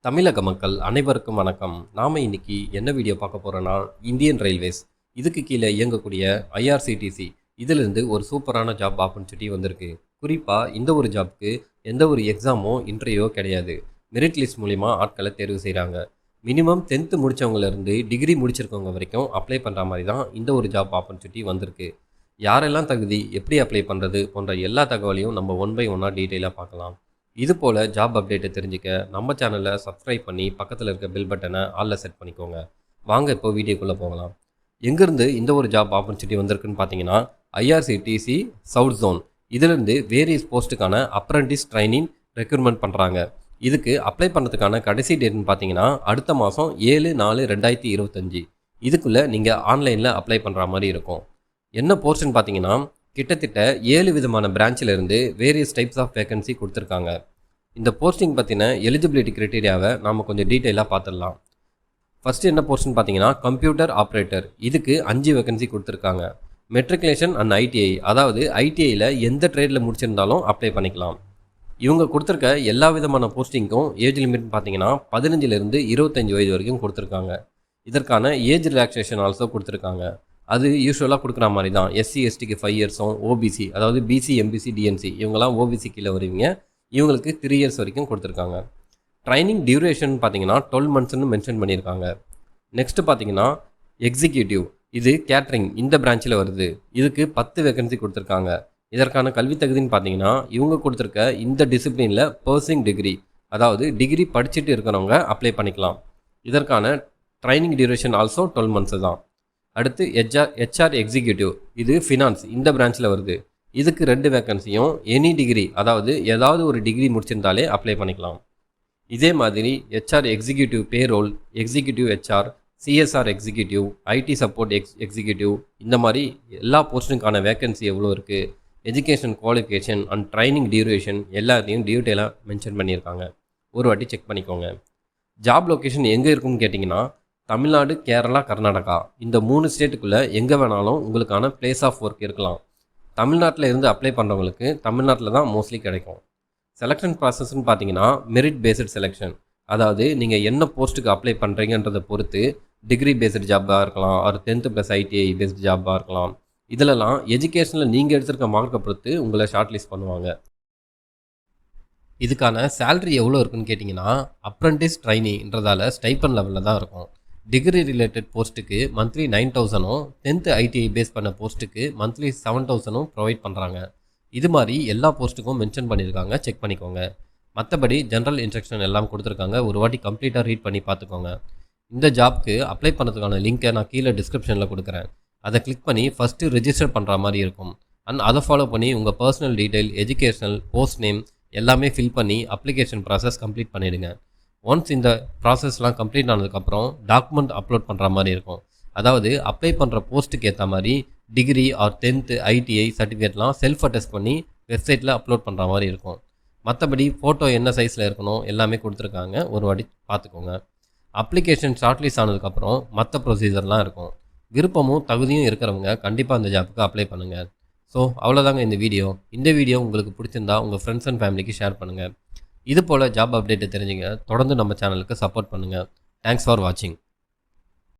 தமிழக மக்கள் அனைவருக்கும் வணக்கம். நாம இன்னைக்கு என்ன வீடியோ பார்க்க போறோம்னா, இந்தியன் ரயில்வேஸ் இதுக்கு கீழே இயங்கக்கூடிய ஐஆர்சிடிசி இதிலிருந்து ஒரு சூப்பரான ஜாப் ஆப்பர்ச்சுனிட்டி வந்திருக்கு. குறிப்பாக இந்த ஒரு ஜாப்க்கு எந்த ஒரு எக்ஸாமோ இன்டர்வியூவோ கிடையாது. மெரிட் லிஸ்ட் மூலிமா ஆட்களை தேர்வு செய்கிறாங்க. மினிமம் 10th முடித்தவங்கலேருந்து டிகிரி முடிச்சிருக்கவங்க வரைக்கும் அப்ளை பண்ணுற மாதிரி தான் இந்த ஒரு ஜாப் ஆப்பர்ச்சுனிட்டி வந்திருக்கு. யாரெல்லாம் தகுதி, எப்படி அப்ளை பண்ணுறது போன்ற எல்லா தகவலையும் நம்ம ஒன் பை ஒன்னாக டீட்டெயிலாக பார்க்கலாம். இது போல் ஜாப் அப்டேட்டை தெரிஞ்சுக்க நம்ம சேனலை சப்ஸ்கிரைப் பண்ணி பக்கத்தில் இருக்க பெல் பட்டனை ஆலில் செட் பண்ணிக்கோங்க. வாங்க இப்போ வீடியோக்குள்ளே போகலாம். எங்கேருந்து இந்த ஒரு ஜாப் ஆப்பர்ச்சுனிட்டி வந்திருக்குன்னு பார்த்தீங்கன்னா, ஐஆர்சிடிசி சவுத் ஜோன் இதிலிருந்து வேரியஸ் போஸ்ட்டுக்கான அப்ரண்டிஸ் ட்ரைனிங் ரெக்ரூட்மெண்ட் பண்ணுறாங்க. இதுக்கு அப்ளை பண்ணுறதுக்கான கடைசி டேட்னு பார்த்தீங்கன்னா அடுத்த மாதம் 7/4/2025 இதுக்குள்ளே நீங்கள் ஆன்லைனில் அப்ளை பண்ணுற மாதிரி இருக்கும். என்ன போஸ்ட்னு பார்த்தீங்கன்னா, கிட்டத்தட்ட 7 விதமான பிரான்ச்சில் இருந்து வேரியஸ் டைப்ஸ் ஆஃப் வேகன்சி கொடுத்துருக்காங்க. இந்த போஸ்டிங் பற்றின எலிஜிபிலிட்டி க்ரைட்டீரியாவை நாம் கொஞ்சம் டீட்டெயிலாக பார்த்துடலாம். ஃபஸ்ட்டு என்ன போஸ்ட்னு பார்த்தீங்கன்னா, கம்ப்யூட்டர் ஆப்ரேட்டர். இதுக்கு 5 வேகன்சி கொடுத்துருக்காங்க. மெட்ரிகுலேஷன் அண்ட் ஐடிஐ, அதாவது ஐடிஐயில் எந்த ட்ரேடில் முடிச்சிருந்தாலும் அப்ளை பண்ணிக்கலாம். இவங்க கொடுத்துருக்க எல்லா விதமான போஸ்டிங்க்கும் ஏஜ் லிமிட்னு பார்த்தீங்கன்னா 15லேருந்து 25 வயது வரைக்கும் கொடுத்துருக்காங்க. இதற்கான ஏஜ் ரிலாக்ஸேஷன் ஆல்சோ கொடுத்துருக்காங்க. அது யூஸ்வலாக கொடுக்குற மாதிரி தான். எஸ்சி எஸ்டிக்கு 5 இயர்ஸும், ஓபிசி அதாவது பிசி எம்பிசி டிஎன்சி இவங்கெல்லாம் ஓபிசி கீழே வருவீங்க, இவங்களுக்கு 3 இயர்ஸ் வரைக்கும் கொடுத்துருக்காங்க. ட்ரைனிங் டியூரேஷன் பார்த்தீங்கன்னா 12 monthsன்னு மென்ஷன் பண்ணியிருக்காங்க. நெக்ஸ்ட்டு பார்த்தீங்கன்னா எக்ஸிக்யூட்டிவ், இது கேட்ரிங் இந்த பிரான்ச்சில் வருது. இதுக்கு 10 வேகன்சி கொடுத்துருக்காங்க. இதற்கான கல்வி தகுதின்னு பார்த்தீங்கன்னா இவங்க கொடுத்துருக்க இந்த டிசிப்ளினில் பர்சிங் டிகிரி, அதாவது டிகிரி படிச்சுட்டு இருக்கிறவங்க அப்ளை பண்ணிக்கலாம். இதற்கான ட்ரைனிங் டியூரேஷன் ஆல்சோ 12 months தான். அடுத்து ஹெச்ஆர் எக்ஸிக்யூட்டிவ், இது ஃபினான்ஸ் இந்த பிரான்ச்சில் வருது. இதுக்கு 2 வேகன்சியும் எனி டிகிரி, அதாவது ஏதாவது ஒரு டிகிரி முடிச்சிருந்தாலே அப்ளை பண்ணிக்கலாம். இதே மாதிரி HR executive payroll, executive HR, CSR executive, ID support executive இந்த மாதிரி எல்லா போஸ்ட்டுக்கான வேகன்சி எவ்வளோ இருக்குது, education qualification and training duration எல்லாத்தையும் டீட்டெயிலாக மென்ஷன் பண்ணியிருக்காங்க. ஒரு வாட்டி செக் பண்ணிக்கோங்க. ஜாப் லொக்கேஷன் எங்கே இருக்குன்னு கேட்டிங்கன்னா, தமிழ்நாடு, கேரளா, கர்நாடகா இந்த 3 ஸ்டேட்டுக்குள்ளே எங்கே வேணாலும் உங்களுக்கான பிளேஸ் ஆஃப் ஒர்க் இருக்கலாம். தமிழ்நாட்டில் இருந்து அப்ளை பண்ணுறவங்களுக்கு தமிழ்நாட்டில் தான் மோஸ்ட்லி கிடைக்கும். செலெக்ஷன் ப்ராசஸ்ன்னு பார்த்தீங்கன்னா மெரிட் பேஸ்டு செலெக்ஷன், அதாவது நீங்கள் என்ன போஸ்ட்டுக்கு அப்ளை பண்ணுறீங்கன்றதை பொறுத்து டிகிரி பேஸ்டு ஜாப்பாக இருக்கலாம், ஒரு 10th + ஐடிஐ பேஸ்டு ஜாப்பாக இருக்கலாம். இதிலலாம் எஜுகேஷனில் நீங்கள் எடுத்திருக்க மார்க்கை பொறுத்து உங்களை ஷார்ட் லிஸ்ட் பண்ணுவாங்க. இதுக்கான சேலரி எவ்வளோ இருக்குன்னு கேட்டிங்கன்னா, அப்ரண்டிஸ் ட்ரைனின்றதால ஸ்டைப்பன் லெவலில் தான் இருக்கும். டிகிரி ரிலேட்டட் போஸ்ட்டுக்கு மந்த்லி 9,000ம், 10th ஐடிஐ பேஸ் பண்ண போஸ்ட்டுக்கு மந்த்லி 7,000ம் ப்ரொவைட் பண்ணுறாங்க. இது மாதிரி எல்லா போஸ்ட்டுக்கும் மென்ஷன் பண்ணியிருக்காங்க, செக் பண்ணிக்கோங்க. மற்றபடி ஜென்ரல் இன்ஸ்ட்ரக்ஷன் எல்லாம் கொடுத்துருக்காங்க, ஒரு வாட்டி கம்ப்ளீட்டாக ரீட் பண்ணி பார்த்துக்கோங்க. இந்த ஜாப்க்கு அப்ளை பண்ணுறதுக்கான லிங்க்கை நான் கீழே டிஸ்கிரிப்ஷனில் கொடுக்குறேன். அதை கிளிக் பண்ணி ஃபஸ்ட்டு ரிஜிஸ்டர் பண்ணுற மாதிரி இருக்கும். அண்ட் அதை ஃபாலோ பண்ணி உங்கள் personal detail, educational, post name எல்லாமே ஃபில் பண்ணி அப்ளிகேஷன் ப்ராசஸ் கம்ப்ளீட் பண்ணிவிடுங்க. ஒன்ஸ் இந்த ப்ராசஸ்லாம் கம்ப்ளீட் ஆனதுக்கப்புறம் டாக்குமெண்ட் அப்லோட் பண்ணுற மாதிரி இருக்கும். அதாவது அப்ளை பண்ணுற போஸ்ட்டுக்கு ஏற்ற மாதிரி டிகிரி ஆர் 10th ஐடிஐ சர்டிஃபிகேட்லாம் செல்ஃப் அட்டெஸ்ட் பண்ணி வெப்சைட்டில் அப்லோட் பண்ணுற மாதிரி இருக்கும். மற்றபடி ஃபோட்டோ என்ன சைஸில் இருக்கணும் எல்லாமே கொடுத்துருக்காங்க, ஒரு வாட்டி பார்த்துக்கோங்க. அப்ளிகேஷன் ஷார்ட்லிஸ்ட் ஆனதுக்கப்புறம் மற்ற ப்ரொசீஜர்லாம் இருக்கும். விருப்பமும் தகுதியும் இருக்கிறவங்க கண்டிப்பாக அந்த ஜாப்புக்கு அப்ளை பண்ணுங்கள். ஸோ அவ்வளோதாங்க இந்த வீடியோ. இந்த வீடியோ உங்களுக்கு பிடிச்சிருந்தா உங்கள் ஃப்ரெண்ட்ஸ் அண்ட் ஃபேமிலிக்கு ஷேர் பண்ணுங்கள். இது போல் ஜாப் அப்டேட்டை தெரிஞ்சுங்க தொடர்ந்து நம்ம சேனலுக்கு சப்போர்ட் பண்ணுங்கள். தேங்க்ஸ் ஃபார் வாட்சிங்.